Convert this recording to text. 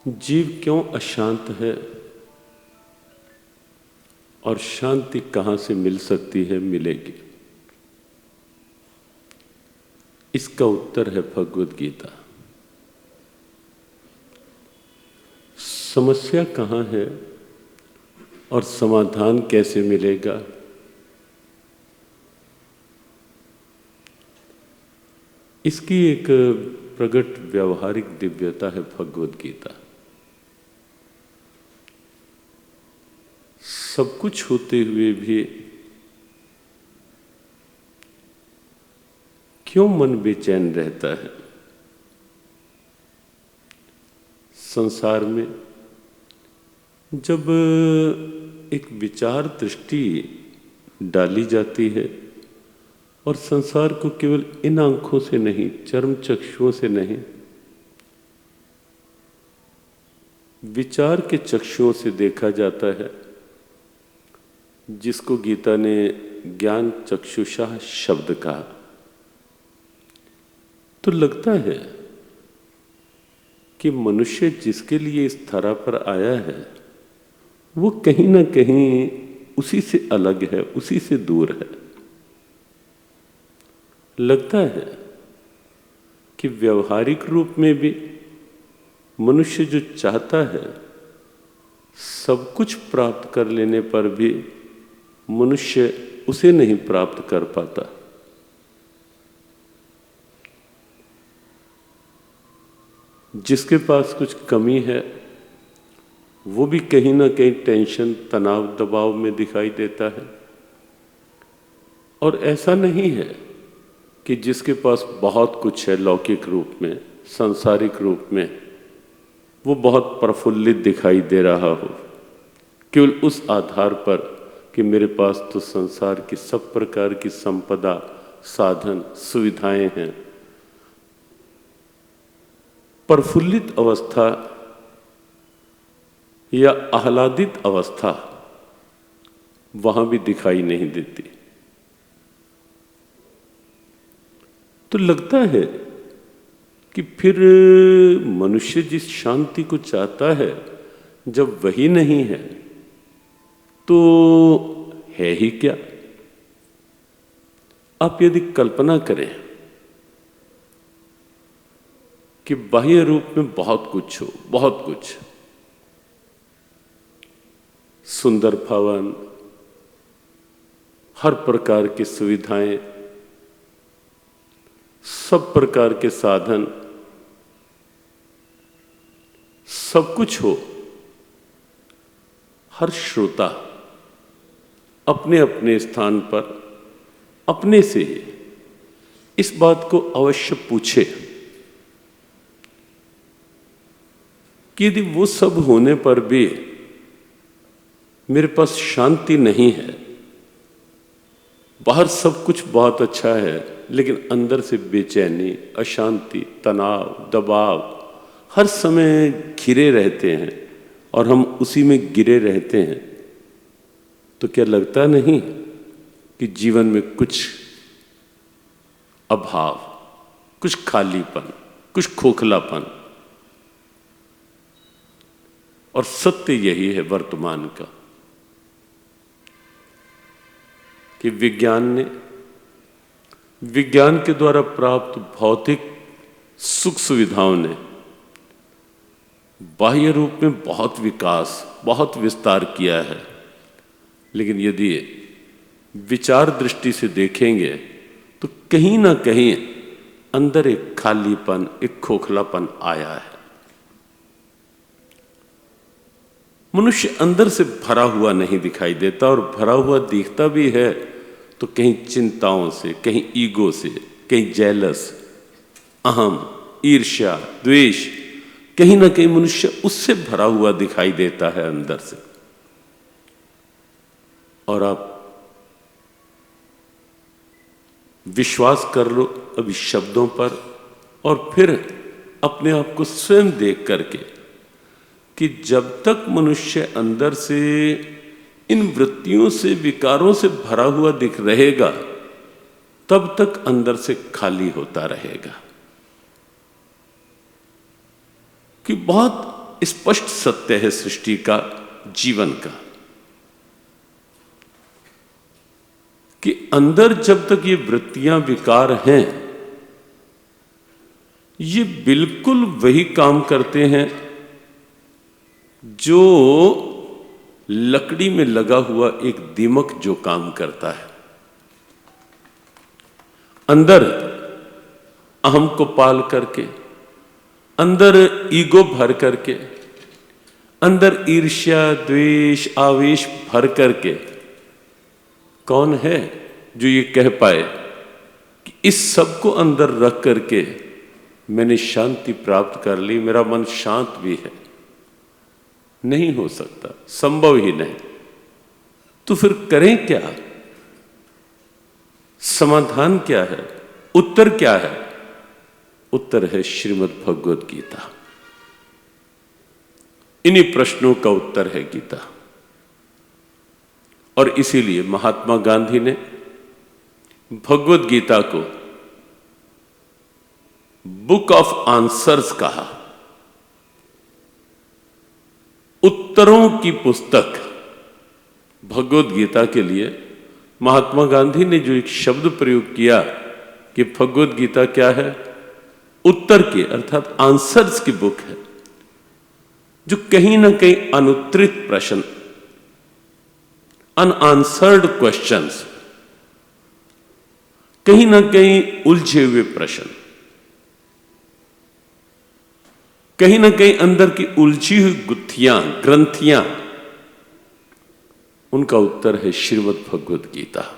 जीव क्यों अशांत है और शांति कहां से मिल सकती है, मिलेगी? इसका उत्तर है भगवद गीता। समस्या कहां है और समाधान कैसे मिलेगा, इसकी एक प्रकट व्यवहारिक दिव्यता है भगवद गीता। सब कुछ होते हुए भी क्यों मन बेचैन रहता है? संसार में जब एक विचार दृष्टि डाली जाती है और संसार को केवल इन आंखों से नहीं, चर्म चक्षुओं से नहीं, विचार के चक्षुओं से देखा जाता है, जिसको गीता ने ज्ञान चक्षुषा शब्द कहा, तो लगता है कि मनुष्य जिसके लिए इस धरा पर आया है वो कहीं ना कहीं उसी से अलग है, उसी से दूर है। लगता है कि व्यवहारिक रूप में भी मनुष्य जो चाहता है सब कुछ प्राप्त कर लेने पर भी मनुष्य उसे नहीं प्राप्त कर पाता। जिसके पास कुछ कमी है वो भी कहीं ना कहीं टेंशन, तनाव, दबाव में दिखाई देता है। और ऐसा नहीं है कि जिसके पास बहुत कुछ है लौकिक रूप में, सांसारिक रूप में, वो बहुत प्रफुल्लित दिखाई दे रहा हो, केवल उस आधार पर कि मेरे पास तो संसार की सब प्रकार की संपदा, साधन, सुविधाएं हैं। प्रफुल्लित अवस्था या आह्लादित अवस्था वहां भी दिखाई नहीं देती। तो लगता है कि फिर मनुष्य जिस शांति को चाहता है जब वही नहीं है तो है ही क्या? आप यदि कल्पना करें कि बाह्य रूप में बहुत कुछ हो, बहुत कुछ, सुंदर भवन, हर प्रकार की सुविधाएं, सब प्रकार के साधन, सब कुछ हो, हर श्रोता अपने अपने स्थान पर अपने से इस बात को अवश्य पूछे कि यदि वो सब होने पर भी मेरे पास शांति नहीं है, बाहर सब कुछ बहुत अच्छा है लेकिन अंदर से बेचैनी, अशांति, तनाव, दबाव हर समय घिरे रहते हैं और हम उसी में गिरे रहते हैं, तो क्या लगता नहीं कि जीवन में कुछ अभाव, कुछ खालीपन, कुछ खोखलापन? और सत्य यही है वर्तमान का कि विज्ञान के द्वारा प्राप्त भौतिक सुख सुविधाओं ने बाह्य रूप में बहुत विकास, बहुत विस्तार किया है, लेकिन यदि विचार दृष्टि से देखेंगे तो कहीं ना कहीं अंदर एक खालीपन, एक खोखलापन आया है। मनुष्य अंदर से भरा हुआ नहीं दिखाई देता, और भरा हुआ दिखता भी है तो कहीं चिंताओं से, कहीं ईगो से, कहीं जेलस, अहम, ईर्ष्या, द्वेष, कहीं ना कहीं मनुष्य उससे भरा हुआ दिखाई देता है अंदर से। और आप विश्वास कर लो अभी शब्दों पर और फिर अपने आप को स्वयं देख करके कि जब तक मनुष्य अंदर से इन वृत्तियों से, विकारों से भरा हुआ दिख रहेगा तब तक अंदर से खाली होता रहेगा। कि बहुत स्पष्ट सत्य है सृष्टि का, जीवन का, कि अंदर जब तक ये वृत्तियां विकार हैं, ये बिल्कुल वही काम करते हैं जो लकड़ी में लगा हुआ एक दीमक जो काम करता है। अंदर अहम को पाल करके, अंदर ईगो भर करके, अंदर ईर्ष्या द्वेष आवेश भर करके, कौन है जो ये कह पाए कि इस सब को अंदर रख करके मैंने शांति प्राप्त कर ली, मेरा मन शांत भी है? नहीं हो सकता, संभव ही नहीं। तो फिर करें क्या? समाधान क्या है? उत्तर क्या है? उत्तर है श्रीमद् भगवद गीता। इन्हीं प्रश्नों का उत्तर है गीता। और इसीलिए महात्मा गांधी ने भगवद गीता को बुक ऑफ आंसर्स कहा, उत्तरों की पुस्तक। भगवद गीता के लिए महात्मा गांधी ने जो एक शब्द प्रयोग किया कि भगवद गीता क्या है? उत्तर की, अर्थात आंसर्स की बुक है, जो कहीं ना कहीं अनुत्तरित प्रश्न, अनआंसर्ड क्वेश्चंस, कहीं ना कहीं उलझे हुए प्रश्न, कहीं ना कहीं अंदर की उलझी हुई गुत्थियां, ग्रंथियां, उनका उत्तर है श्रीमद् भगवद गीता।